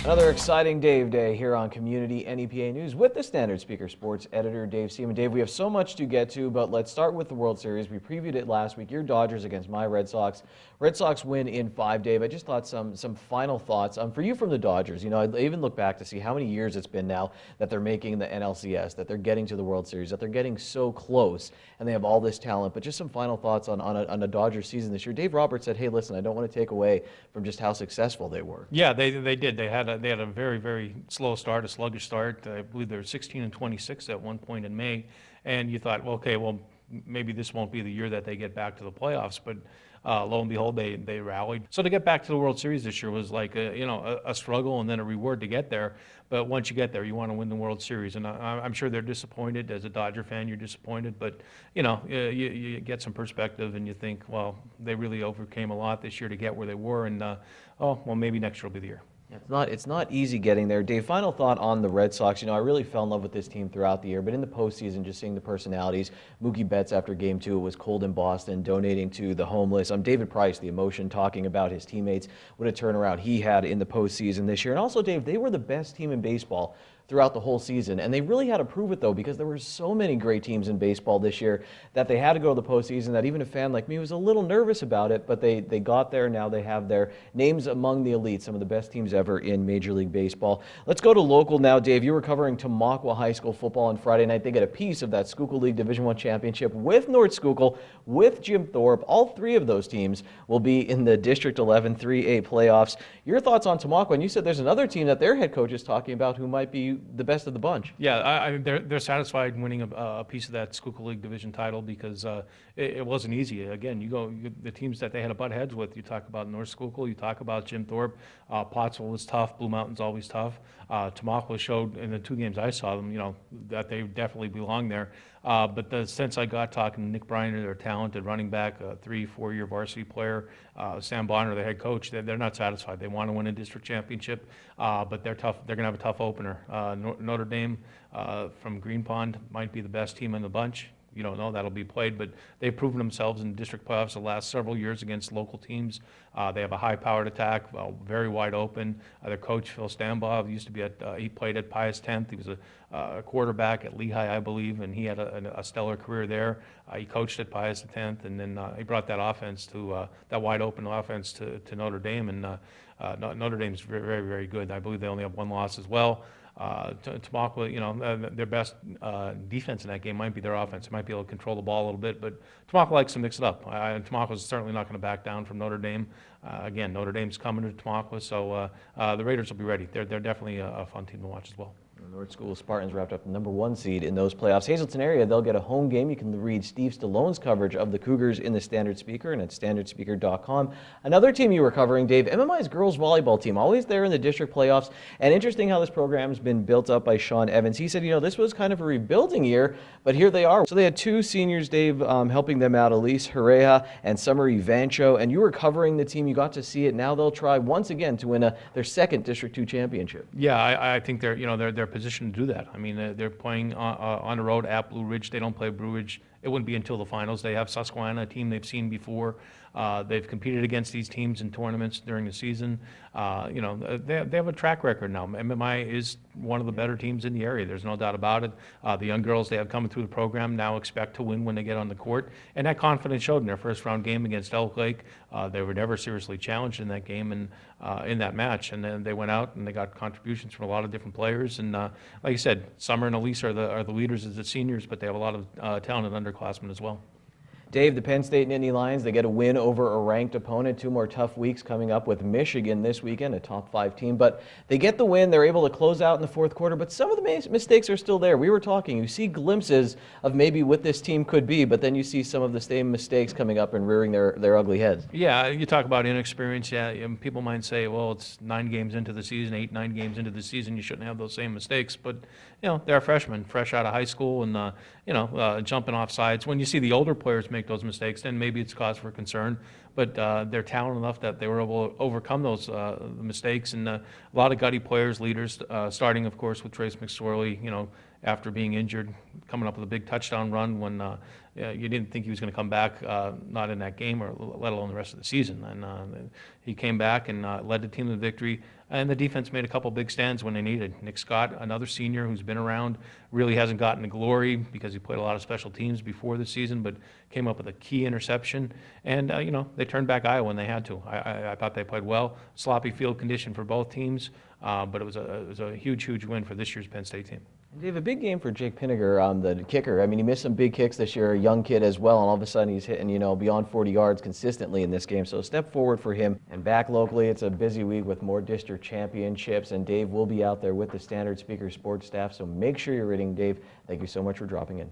Another exciting Dave Day here on Community NEPA News with the Standard Speaker Sports Editor Dave Seaman. Dave, we have so much to get to, but let's start with the World Series. We previewed it last week. Your Dodgers against my Red Sox. Red Sox win in 5, Dave. I just thought some final thoughts for you from the Dodgers. You know, I even look back to see how many years it's been now that they're making the NLCS, that they're getting to the World Series, that they're getting so close, and they have all this talent. But just some final thoughts on a Dodgers season this year. Dave Roberts said, "Hey, listen, I don't want to take away from just how successful they were." Yeah, they did. They had a very slow start, a sluggish start. I believe they were 16-26 at one point in May, and you thought, well, okay, well, maybe this won't be the year that they get back to the playoffs, but lo and behold, they rallied. So to get back to the World Series this year was like a struggle and then a reward to get there. But once you get there, you want to win the World Series, and I'm sure they're disappointed. As a Dodger fan, you're disappointed, but you get some perspective and you think, well, they really overcame a lot this year to get where they were, and maybe next year will be the year. It's not easy getting there. Dave, final thought on the Red Sox. You know, I really fell in love with this team throughout the year, but in the postseason, just seeing the personalities. Mookie Betts after Game 2, it was cold in Boston, donating to the homeless. David Price, the emotion, talking about his teammates, what a turnaround he had in the postseason this year. And also, Dave, they were the best team in baseball throughout the whole season. And they really had to prove it, though, because there were so many great teams in baseball this year that they had to go to the postseason, that even a fan like me was a little nervous about it, but they got there. Now they have their names among the elite, some of the best teams ever in Major League Baseball. Let's go to local now, Dave. You were covering Tamaqua High School football on Friday night. They get a piece of that Schuylkill League Division I championship with North Schuylkill, with Jim Thorpe. All three of those teams will be in the District 11 3A playoffs. Your thoughts on Tamaqua? And you said there's another team that their head coach is talking about who might be the best of the bunch. Yeah, they're satisfied winning a piece of that Schuylkill League Division title because it wasn't easy. Again, the teams that they had to butt heads with. You talk about North Schuylkill, you talk about Jim Thorpe. Pottsville was tough. Blue Mountain's always tough. Tamaqua showed in the 2 games I saw them, that they definitely belong there. But the sense I got talking to Nick Bryan, their talented running back, a 3-4-year varsity player, Sam Bonner, the head coach, they're not satisfied. They want to win a district championship, but they're tough. They're going to have a tough opener. Notre Dame from Green Pond might be the best team in the bunch. You don't know, that'll be played, but they've proven themselves in district playoffs the last several years against local teams. They have a high-powered attack, very wide open. Their coach, Phil Stambaugh, used to be he played at Pius 10th. He was a quarterback at Lehigh, I believe, and he had a stellar career there. He coached at Pius 10th, and then he brought that offense that wide open offense to Notre Dame, and Notre Dame's very good. I believe they only have 1 loss as well. Tamaqua, their best defense in that game might be their offense. They might be able to control the ball a little bit, but Tamaqua likes to mix it up. Tamaqua is certainly not going to back down from Notre Dame. Again, Notre Dame's coming to Tamaqua, so the Raiders will be ready. They're definitely a fun team to watch as well. The North School Spartans wrapped up the #1 seed in those playoffs. Hazleton area, they'll get a home game. You can read Steve Stallone's coverage of the Cougars in the Standard Speaker and at standardspeaker.com. Another team you were covering, Dave, MMI's girls volleyball team, always there in the district playoffs. And interesting how this program has been built up by Sean Evans. He said, this was kind of a rebuilding year, but here they are. So they had 2 seniors, Dave, helping them out, Elise Herrera and Summer Ivancho. And you were covering the team. You got to see it. Now they'll try once again to win their 2nd District 2 championship. Yeah, I think they're positioned to do that. I mean, they're playing on the road at Blue Ridge. They don't play Blue Ridge. It wouldn't be until the finals. They have Susquehanna, a team they've seen before. They've competed against these teams in tournaments during the season. They have a track record now. MMI is one of the better teams in the area. There's no doubt about it. The young girls they have coming through the program now expect to win when they get on the court, and that confidence showed in their first-round game against Elk Lake. They were never seriously challenged in that game and in that match, and then they went out and they got contributions from a lot of different players. And like you said, Summer and Elise are the leaders as the seniors, but they have a lot of talented underclassmen as well. Dave, the Penn State Nittany Lions, they get a win over a ranked opponent. 2 more tough weeks coming up with Michigan this weekend, a top 5 team. But they get the win. They're able to close out in the 4th quarter. But some of the mistakes are still there. We were talking. You see glimpses of maybe what this team could be, but then you see some of the same mistakes coming up and rearing their ugly heads. Yeah, you talk about inexperience. Yeah, people might say, well, it's 9 games into the season, 8-9 games into the season. You shouldn't have those same mistakes. But, they're freshmen, fresh out of high school, and, jumping off sides. When you see the older players make those mistakes, then maybe it's cause for concern. But they're talented enough that they were able to overcome those mistakes. And a lot of gutty players, leaders, starting, of course, with Trace McSorley, after being injured, coming up with a big touchdown run when you didn't think he was going to come back, not in that game or let alone the rest of the season. And he came back and led the team to the victory. And the defense made a couple big stands when they needed. Nick Scott, another senior who's been around, really hasn't gotten the glory because he played a lot of special teams before the season, but came up with a key interception. And, they turned back Iowa when they had to. I thought they played well. Sloppy field condition for both teams, but it was a huge, huge win for this year's Penn State team. Dave, a big game for Jake Pinniger, the kicker. I mean, he missed some big kicks this year, a young kid as well, and all of a sudden he's hitting, beyond 40 yards consistently in this game. So a step forward for him. And back locally, it's a busy week with more district championships, and Dave will be out there with the Standard Speaker sports staff, so make sure you're reading. Dave, thank you so much for dropping in.